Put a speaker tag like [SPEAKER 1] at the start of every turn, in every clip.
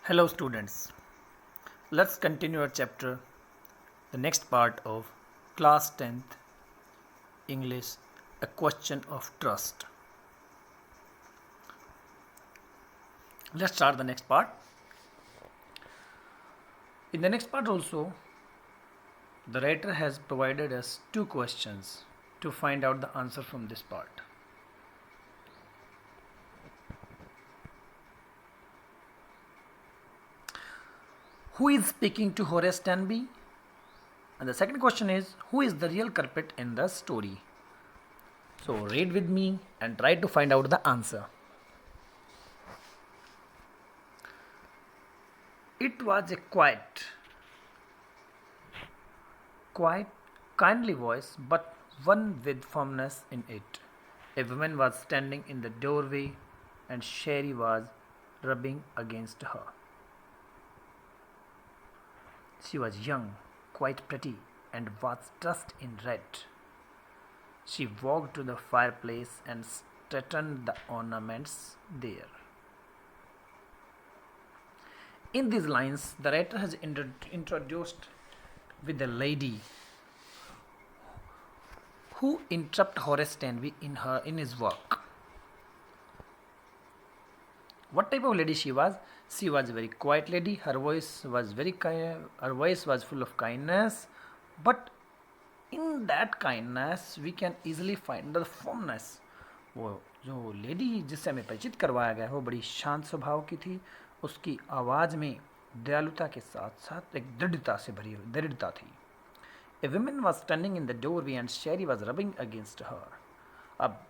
[SPEAKER 1] Hello, students. Let's continue our chapter, the next part of class 10th English, a question of trust. Let's start the next part. In the next part, also, the writer has provided us two questions to find out the answer from this part. Who is speaking to Horace Tanby? And the second question is, who is the real culprit in the story? So read with me and try to find out the answer. It was a quiet, kindly voice, but one with firmness in it. A woman was standing in the doorway and Sherry was rubbing against her. She was young, quite pretty, and was dressed in red. She walked to the fireplace and straightened the ornaments there. In these lines, the writer has introduced with a lady who interrupted Horace Tanby in his work. What type of lady she was? She was a very quiet lady. Her voice was full of kindness, but in that kindness we can easily find the firmness. वो जो lady जिससे हमें परिचित करवाया गया है वो बड़ी शांत स्वभाव की थी. उसकी आवाज़ में दयालुता के साथ साथ एक दृढ़ता से भरी हुई दृढ़ता थी. A woman was standing in the doorway and Sherry was rubbing against her. अब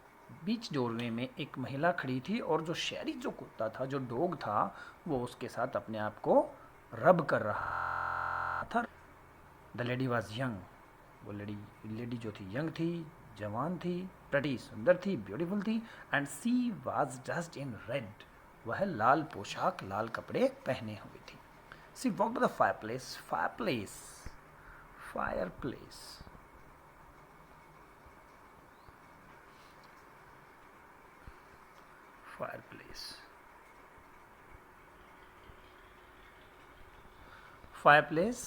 [SPEAKER 1] बीच डोरवे में एक महिला खड़ी थी और जो शेरी जो कुत्ता था, जो डॉग था, वो उसके साथ अपने आप को रब कर रहा था. The lady was young. वो लेडी जो थी यंग थी, जवान थी, प्रेटी सुंदर थी, ब्यूटीफुल थी. And she was dressed in red. वह लाल पोशाक, लाल कपड़े पहने हुए थी. She walk to the fireplace. Fireplace,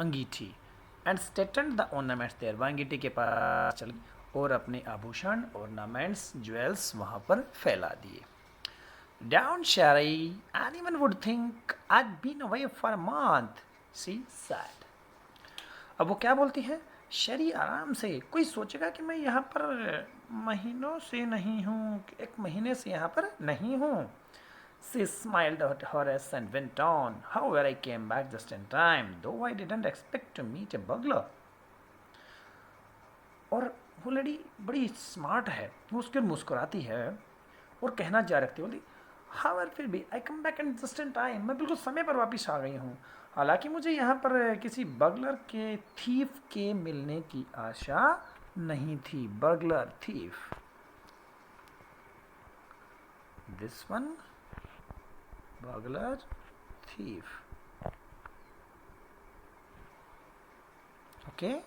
[SPEAKER 1] अंगीठी. And straightened the ornaments there. वह अंगीठी के पास चल और अपने आभूषण, ऑर्नामेंट्स, ज्वेल्स वहाँ पर फैला दिए. Down, Sherry. Anyone would think I'd been away for a month, she said. अब वो क्या बोलती है? शेरी आराम से. कोई सोचेगा कि मैं यहाँ पर महीनों से नहीं हूँ, एक महीने से यहाँ पर नहीं हूँ. She smiled at Horace and went on. However, I came back just in time, though I didn't expect to meet a burglar. और वो लड़ी बड़ी स्मार्ट है. वो उसके और मुस्कुराती है और कहना जा रखती है, बोली हावर फिर भी I come back and just in time. मैं बिल्कुल समय पर वापस आ गई हूँ. हालांकि मुझे यहाँ पर किसी बर्गलर के थीफ के मिलने की आशा नहीं थी. Burglar, thief. This one, burglar, thief. Okay.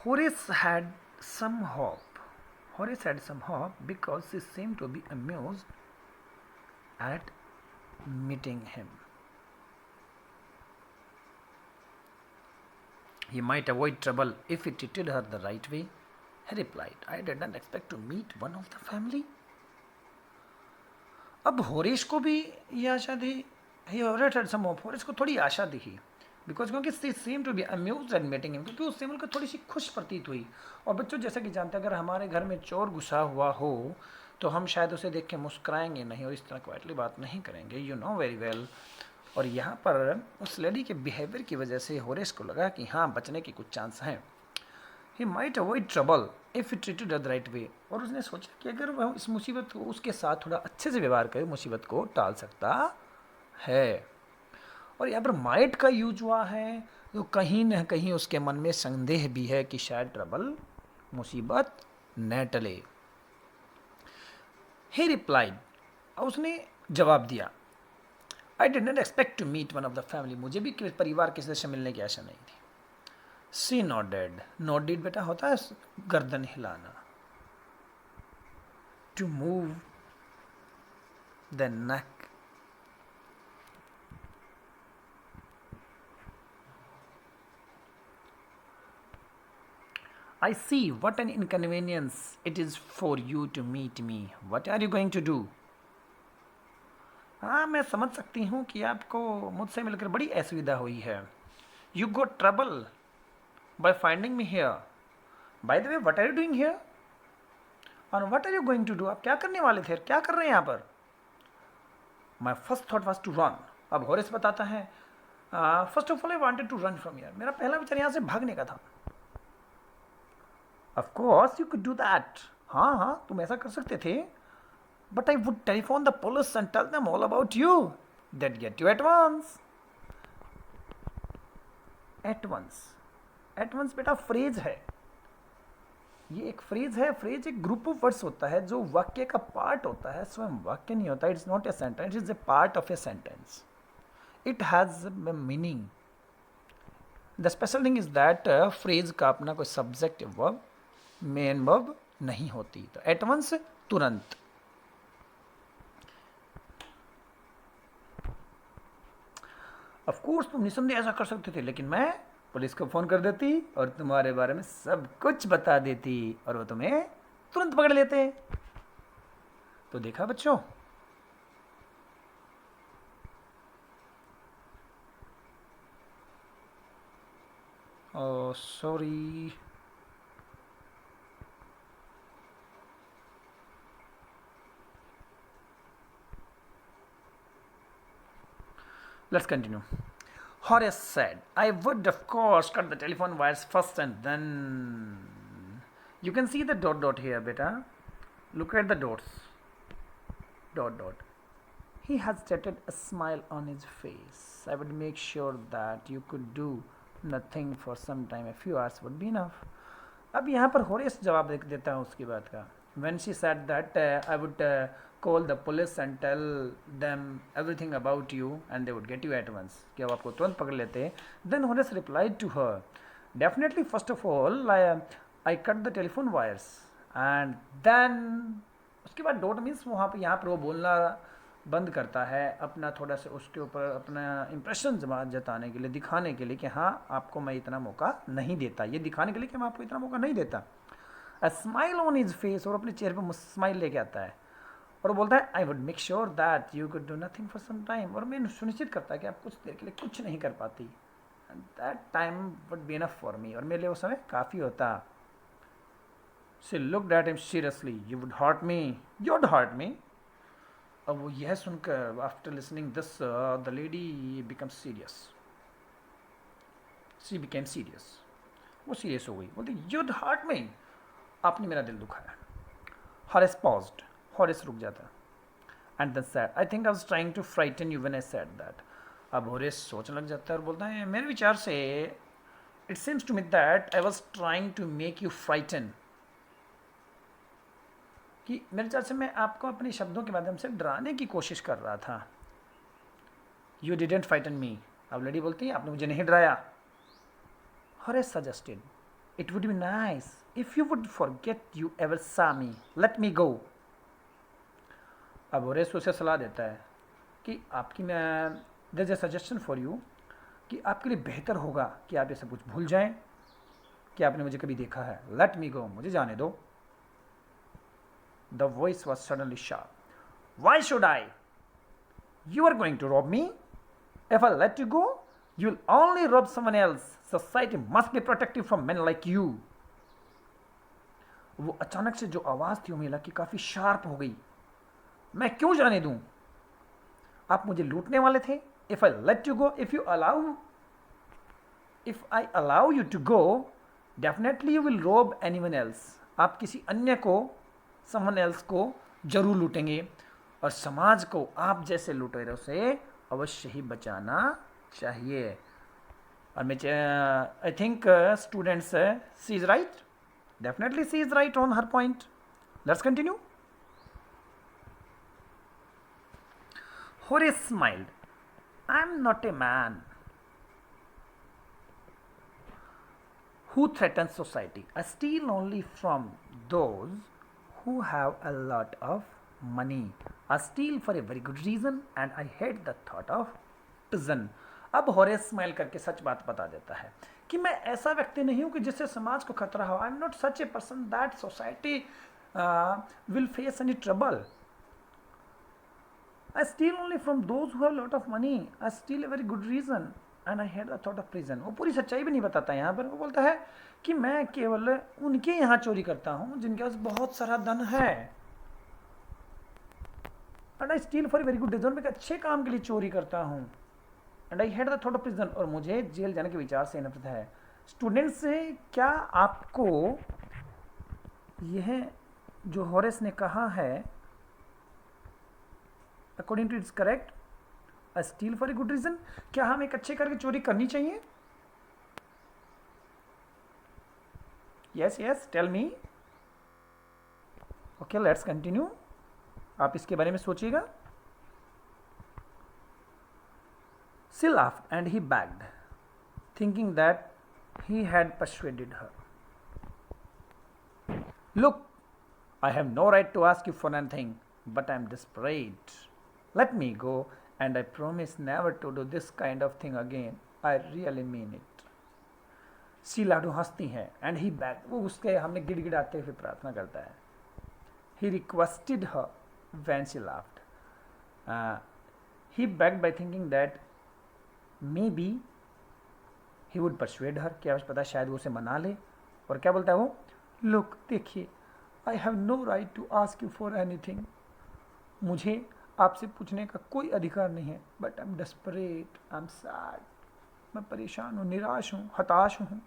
[SPEAKER 1] Horace had some hope. Because she seemed to be amused at meeting him. He might avoid trouble if he treated her the right way. He replied, I didn't expect to meet one of the family. अब Horace को भी ये आशा थी. Horace को थोड़ी आशा थी. Because क्योंकि she seem to be amused at meeting him. क्योंकि उससे मिलकर थोड़ी सी खुश प्रतीत हुई. और बच्चों, जैसा कि जानते हैं, अगर हमारे घर में चोर घुसा हुआ हो तो हम शायद उसे देख के मुस्कुराएंगे नहीं और इस तरह क्वाइटली बात नहीं करेंगे. You know very well. और यहाँ पर उस लेडी के बिहेवियर की वजह से होरेश को लगा कि हाँ, बचने की कुछ चांस हैं. He might avoid trouble if he treated her the right way. और उसने सोचा कि अगर वह इस मुसीबत को उसके साथ थोड़ा अच्छे से व्यवहार करे, मुसीबत को टाल सकता है. और यहाँ पर माइट का यूज हुआ है तो कहीं न कहीं उसके मन में संदेह भी है कि शायद ट्रबल, मुसीबत न टले. He replied. उसने जवाब दिया, I did not expect to meet one of the family. मुझे भी परिवार के सदस्य मिलने की आशा नहीं थी. She nodded. Nodded बेटा होता है गर्दन हिलाना. to move the neck. I see what an inconvenience it is for you to meet me. What are you going to do? हाँ, मैं समझ सकती हूँ कि आपको मुझसे मिलकर बड़ी असुविधा हुई है. You got trouble by finding me here. By the way, what are you doing here? And what are you going to do? आप क्या करने वाले थे? क्या कर रहे हैं यहाँ पर? My first thought was to run. अब होरेस बताता है, first of all I wanted to run from here. मेरा पहला विचार यहाँ से भागने का था. Of course you could do that. हाँ हाँ, तुम ऐसा कर सकते थे. But I would telephone the police and tell them all about you. They'd get you at once. At once. At once बेटा फ्रेज है. ये एक फ्रेज है. फ्रेज एक ग्रुप ऑफ वर्ड्स होता है जो वाक्य का पार्ट होता है. स्वयं वाक्य नहीं होता. It's not a sentence. It's a part of a sentence. It has meaning. The special thing is that phrase का अपना कोई सब्जेक्टिव वर्ब, मेन वर्ब नहीं होती. तो एट वंस तुरंत. ऑफ कोर्स तुम निसंदेह ऐसा कर सकते थे, लेकिन मैं पुलिस को फ़ोन कर देती और तुम्हारे बारे में सब कुछ बता देती और वो तुम्हें तुरंत पकड़ लेते. तो देखा बच्चों, sorry, let's continue. Horace said, I would of course cut the telephone wires first and then. You can see the dot dot here, beta. Look at the dots. Dot dot. He hesitated, a smile on his face. I would make sure that you could do nothing for some time. A few hours would be enough. अब यहाँ पर Horace जवाब देता है उसकी बात का. When she said that I would call the police and tell them everything about you and they would get you at once. कि अब आपको तुरंत पकड़ लेते. Then Horace replied to her, definitely first of all I cut the telephone wires and then. उसके बाद dot means वहाँ पर यहाँ पर वो बोलना बंद करता है, अपना थोड़ा सा उसके ऊपर अपना इम्प्रेशन जताने के लिए, दिखाने के लिए कि हाँ आपको मैं इतना मौका नहीं देता. ये दिखाने के लिए कि मैं आपको इतना मौका नहीं देता. A smile on his face, और अपने चेहरे पर स्माइल लेके आता है और वो बोलता है I would make sure that you could do nothing for some time. और मैं सुनिश्चित करता है कि आप कुछ देर के लिए कुछ नहीं कर पाती. And that time would be enough for me, और मेरे लिए वो समय काफ़ी होता. She looked at him seriously. You would hurt me. You would hurt me. अब वो यह सुनकर after listening this the lady become serious. She became serious. वो सीरियस हो गई. बोलती यूड हर्ट मी, आपने मेरा दिल दुखाया. Horace paused. Horace रुक जाता. And then said, I think I was trying to frighten you when I said that. अब होरेस सोचने लग जाता है और बोलता है मेरे विचार से it seems to me that I was trying to make you frighten. कि मेरे विचार से मैं आपको अपने शब्दों के माध्यम से डराने की कोशिश कर रहा था. You didn't frighten me. अब लड़ी बोलती है आपने मुझे नहीं डराया. Horace suggested, it would be nice if you would forget you ever saw me. Let me go. अब होरेस उसे सलाह देता है कि आपकी मैं there is a suggestion for you, कि आपके लिए बेहतर होगा कि आप ये सब कुछ भूल जाएं कि आपने मुझे कभी देखा है. लेट मी गो, मुझे जाने दो. The voice was suddenly sharp. Why should I? You are going to rob me. If I let you go you will only rob someone else. Society must be protective from men like you. वो अचानक से जो आवाज़ थी उमेला की काफ़ी sharp हो गई. मैं क्यों जाने दूं? आप मुझे लूटने वाले थे. If I let you go, if I allow you to go, definitely you will rob anyone else. आप किसी अन्य को, समवन एल्स को जरूर लूटेंगे, और समाज को आप जैसे लुटेरों से अवश्य ही बचाना चाहिए. और मैं I think students she is right. Definitely she is right on her point. Let's continue. Horace smiled. I am not a man who threatens society. I steal only from those who have a lot of money. I steal for a very good reason and I hate the thought of prison. अब Horace smile करके सच बात बता देता है कि मैं ऐसा व्यक्ति नहीं हूं कि जिससे समाज को खतरा हो. I am not such a person that society will face any trouble. I steal only from those who have a lot of money. I steal a very good reason and I had the thought of prison. वो पूरी सच्चाई भी नहीं बताता यहाँ पर. वो बोलता है कि मैं केवल उनके यहाँ चोरी करता हूँ जिनके पास बहुत सारा धन है. And I steal for a very good reason. मैं एक अच्छे काम के लिए चोरी करता हूँ. And I had the thought of prison. और मुझे जेल जाने के विचार से नफरत है. स्टूडेंट्स से क्या आपको यह जो हॉरेस ने कहा है according to its correct? A steal for a good reason. क्या हम एक अच्छे करके चोरी करनी चाहिए? Yes yes, tell me. Okay, let's continue. आप इसके बारे में सोचिएगा. She laughed and he begged, thinking that he had persuaded her. Look, I have no right to ask you for anything, but I am desperate. Let me go, and I promise never to do this kind of thing again. I really mean it. Sheila हंसती है and he begged. वो उसके हमने गिड़गिड़ाते हुए प्रार्थना करता है. He requested her when she laughed. He begged by thinking that maybe he would persuade her. क्या पता शायद वो उसे मना ले. और क्या बोलता है वो? Look, देखिए, I have no right to ask you for anything. मुझे आपसे पूछने का कोई अधिकार नहीं है. But I am desperate, I am sad. मैं परेशान हूँ, निराश हूँ, हताश हूँ.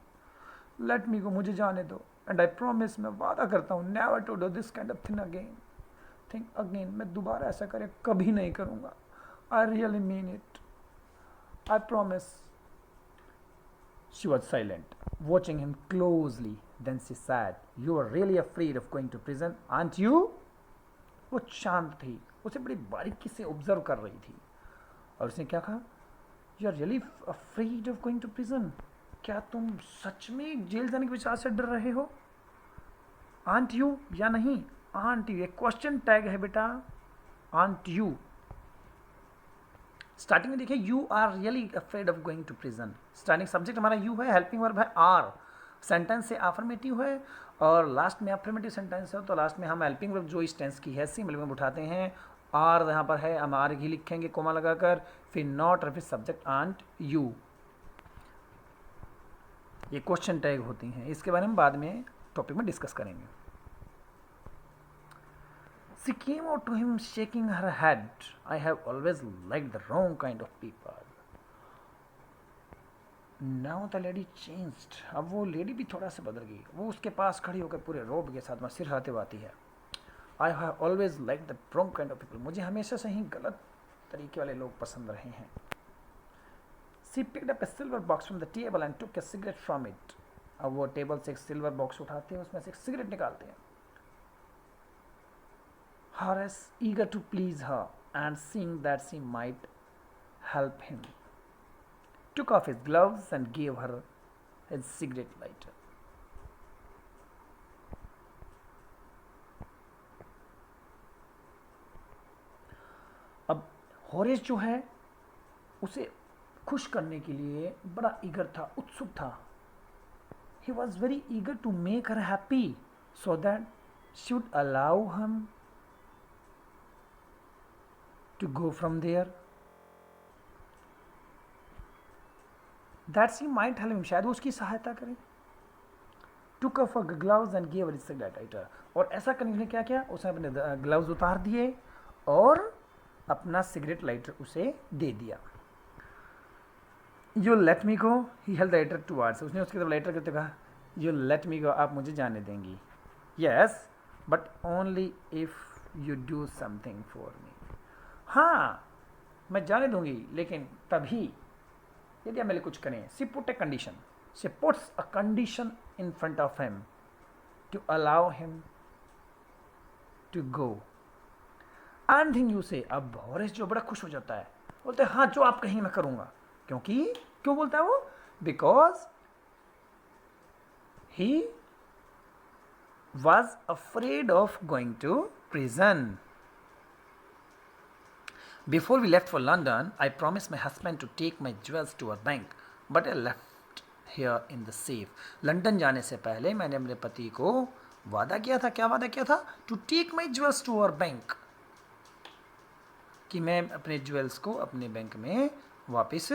[SPEAKER 1] लेट मी गो, मुझे जाने दो. एंड आई प्रॉमिस, मैं वादा करता हूँ, never to do this kind of thing again. मैं दोबारा ऐसा करे कभी नहीं करूँगा. I really mean it. I promise. She was silent, watching him closely. Then she said, "You are really afraid of going to prison, aren't you?" वो शांत थी, उसे बड़ी बारीकी से ऑब्जर्व कर रही थी. और उसने क्या कहा? "You are really afraid of going to prison." क्या तुम सच में जेल जाने के विचार से डर रहे हो? Aren't you या नहीं? Aren't you एक क्वेश्चन टैग है बेटा. Aren't you. स्टार्टिंग में देखिए, you are really afraid of going to prison. Starting subject हमारा यू है, हेल्पिंग वर्ब है आर, सेंटेंस से अफर्मेटिव है और लास्ट में अफर्मेटिव सेंटेंस है. तो लास्ट में हम हेल्पिंग वर्ब जो इस टेंस की है सिंपल में उठाते हैं. आर यहाँ पर है, हम आर ही लिखेंगे कोमा लगाकर, फिर नॉट और फिर सब्जेक्ट आंट यू. ये क्वेश्चन टैग होती हैं. इसके बारे में बाद में टॉपिक में डिस्कस करेंगे. She came out to him shaking her head. I have always liked the wrong kind of people. Now the lady changed. अब वो लेडी भी थोड़ा सा बदल गई. वो उसके पास खड़ी होकर पूरे रोब के साथ में सिर हिलाते हुए आती है. I have always liked the wrong kind of people. मुझे हमेशा से ही गलत तरीके वाले लोग पसंद रहे हैं. She picked up a silver box from the table and took a cigarette from it. अब वो टेबल से एक सिल्वर बॉक्स उठाते हैं, उसमें से एक सिगरेट निकालते हैं. Horace, eager to please her and seeing that she might help him, took off his gloves and gave her his cigarette lighter. अब हॉरेस जो है उसे खुश करने के लिए बड़ा ईगर था, उत्सुक था. He was very eager to make her happy so that she would allow him to go from there. That she might help him, शायद वो उसकी सहायता करे. Took off her gloves and gave her his cigarette lighter. और ऐसा करने ने क्या किया? उसने अपने ग्लव्स उतार दिए और अपना सिगरेट लाइटर उसे दे दिया. You let me go. He held the lighter towards. उसने उसकी तरफ लाइटर करते कहा, You let me go. आप मुझे जाने देंगी. Yes, but only if you do something for me. हाँ, मैं जाने दूंगी, लेकिन तभी यदि आप मेरे कुछ करें. She put a condition. She puts a condition in front of him to allow him to go. Anything you say. अब हॉरेस जो बड़ा खुश हो जाता है, बोलते हैं हाँ जो आप कहेंगे मैं करूँगा. क्यों बोलता है वो? Because he was afraid of going to prison. Before we left for London, I promised my husband to take my jewels to our bank, but I left here in the safe. London जाने से पहले मैंने अपने पति को वादा किया था, क्या वादा किया था? To take my jewels to our bank, कि मैं अपने ज्वेल्स को अपने बैंक में वापस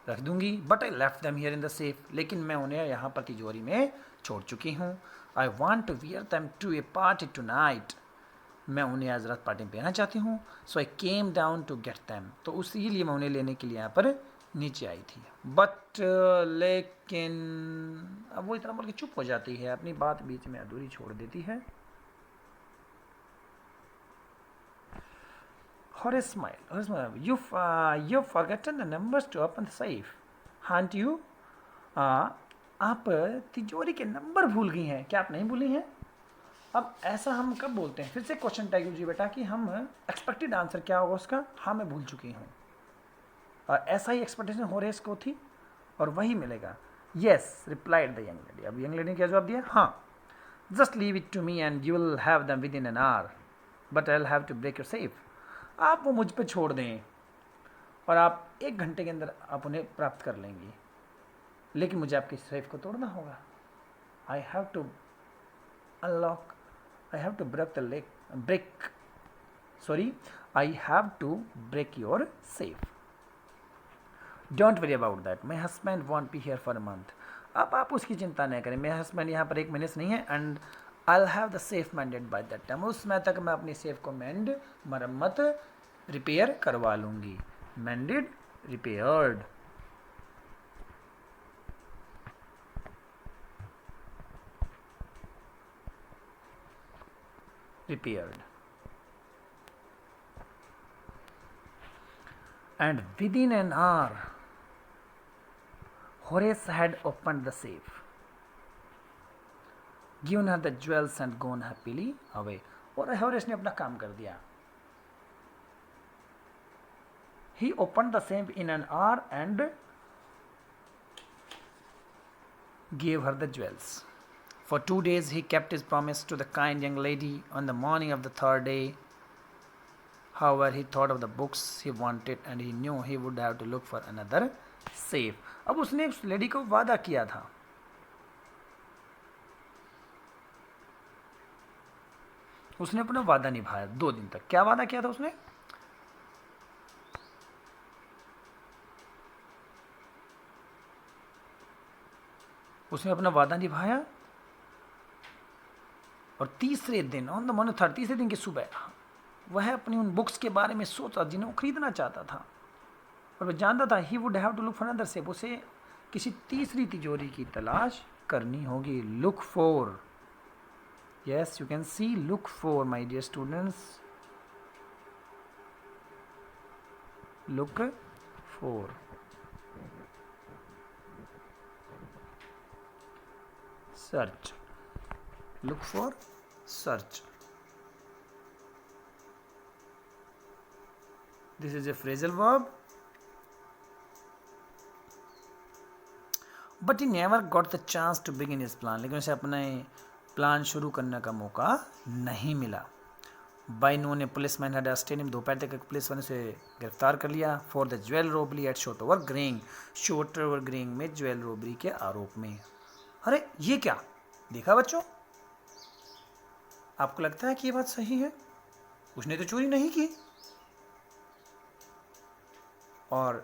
[SPEAKER 1] रख दूंगी. But I left them here in the safe, लेकिन मैं उन्हें यहाँ पर तिजोरी में छोड़ चुकी हूँ. I want to wear them to a party tonight, मैं उन्हें आज रात पार्टी में पहनना चाहती हूँ. So I came down to get them, तो उसी लिए मैं उन्हें लेने के लिए यहाँ पर नीचे आई थी. बट लेकिन अब वो इतना बोल के चुप हो जाती है, अपनी बात बीच में अधूरी छोड़ देती है. Horace smiled. Horace smiled. You've forgotten the numbers to open the safe, haven't you? आप तिजोरी के नंबर भूल गई हैं, क्या आप नहीं भूली हैं? अब ऐसा हम कब बोलते हैं? फिर से क्वेश्चन टैग यूजिए बेटा कि हम एक्सपेक्टेड आंसर क्या होगा उसका, हाँ मैं भूल चुकी हूँ. और ऐसा ही एक्सपेक्टेशन होरेस को थी और वही मिलेगा. Yes replied the young lady. अब यंग लेडी ने क्या जवाब दिया? हाँ. Just leave it to me and you will have them within an hour, but I will have to break your safe. आप वो मुझ पे छोड़ दें और आप 1 घंटे के अंदर आप उन्हें प्राप्त कर लेंगी, लेकिन मुझे आपकी सेफ को तोड़ना होगा. I have to unlock, I have to I have to break your safe. Don't worry about that, my husband won't be here for a month. अब आप उसकी चिंता नहीं करें, मेरा हस्बैंड यहाँ पर 1 महीने से नहीं है. And I will have the safe मेंडेड by that time, उस समय तक मैं अपनी सेफ को मरम्मत रिपेयर करवा लूँगी. मेंडेड, repaired. repaired. And within an hour, Horace had opened the safe, given her the jewels and gone happily away. और होरेस ने अपना काम कर दिया. He opened the safe in an hour and gave her the jewels. For 2 days he kept his promise to the kind young lady. On the morning of the 3rd day, however, he thought of the books he wanted and he knew he would have to look for another safe. अब उसने उस lady को वादा किया था. उसने अपना वादा निभाया 2 दिन तक. क्या वादा किया था उसने? उसने अपना वादा निभाया और तीसरे दिन ऑन द मॉर्निंग 3rd, तीसरे दिन की सुबह वह अपनी उन बुक्स के बारे में सोचा जिन्हें वो खरीदना चाहता था. और वह जानता था ही would have to look for another safe, उसे किसी तीसरी तिजोरी की तलाश करनी होगी. Look for, yes you can see, look for my dear students, look for. Search, look for, search. This is a phrasal verb. But he never got the chance to begin his plan. लेकिन उसे अपने plan शुरू करने का मौका नहीं मिला. By noon a policeman had arrested him. दोपहर तक एक पुलिस वाले उसे गिरफ्तार कर लिया. For the jewel robbery at Shotover Green. Shotover Green में ज्वेल रॉबरी के आरोप में. अरे ये क्या देखा बच्चों? आपको लगता है कि ये बात सही है? उसने तो चोरी नहीं की. और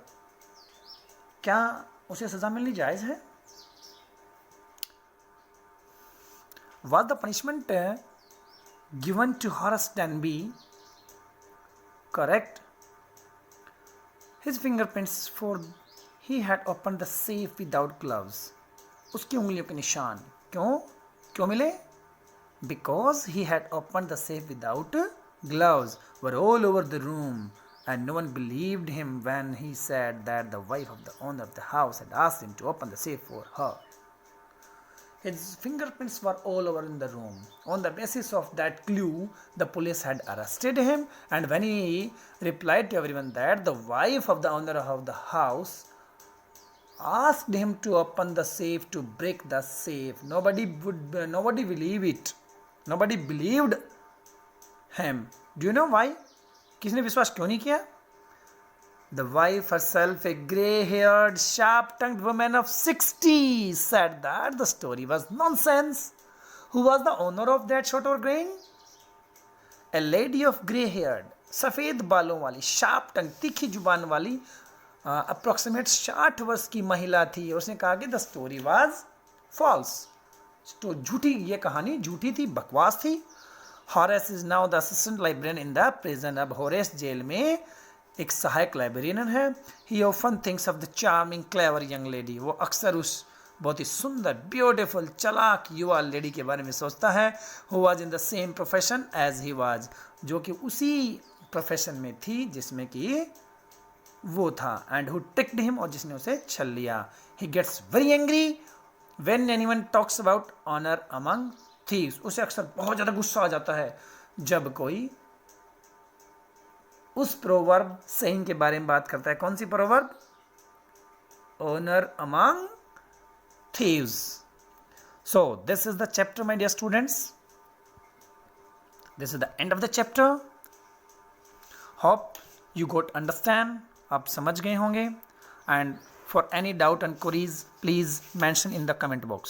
[SPEAKER 1] क्या उसे सजा मिलनी जायज है? Was the punishment given to Horace Denby correct? His fingerprints, for he had opened the safe without gloves. उसकी उंगलियों के निशान क्यों मिले? Because he had opened the safe without gloves, were all over the room, and no one believed him when he said that the wife of the owner of the house had asked him to open the safe for her. His fingerprints were all over in the room. On the basis of that clue, the police had arrested him, and when he replied to everyone that the wife of the owner of the house asked him to open the safe, to break the safe. Nobody believe it. Nobody believed him. Do you know why? किसने विश्वास क्यों नहीं किया? The wife herself, a grey-haired, sharp-tongued woman of 60, said that the story was nonsense. Who was the owner of that short or grain? A lady of grey-haired, सफ़ेद बालों वाली, sharp-tongued, तीखी जुबान वाली, अप्रोक्सीमेट 60 वर्ष की महिला थी. उसने कहा कि द स्टोरी वाज फॉल्स. तो झूठी, ये कहानी झूठी थी, बकवास थी. Horace is now the assistant librarian in the prison. अब हॉरेस जेल में एक सहायक लाइब्रेरियन है. ही often thinks of the charming clever young lady. वो अक्सर उस बहुत ही सुंदर, ब्यूटीफुल, चालाक युवा लेडी के बारे में सोचता है. Who was in the same profession as he was. जो कि उसी प्रोफेशन में थी जिसमें कि वो था. एंड हु ट्रिक्ड हिम, और जिसने उसे छल लिया. He gets very angry when anyone talks about honour among thieves. उसे अक्सर बहुत ज़्यादा गुस्सा आ जाता है जब कोई उस प्रोवर्ब सेइंग के बारे में बात करता है. कौन सी proverb? Honour among thieves. So this is the chapter my dear students. This is the end of the chapter. Hope you got understand. आप समझ गए होंगे. And for any doubt and queries please mention in the comment box.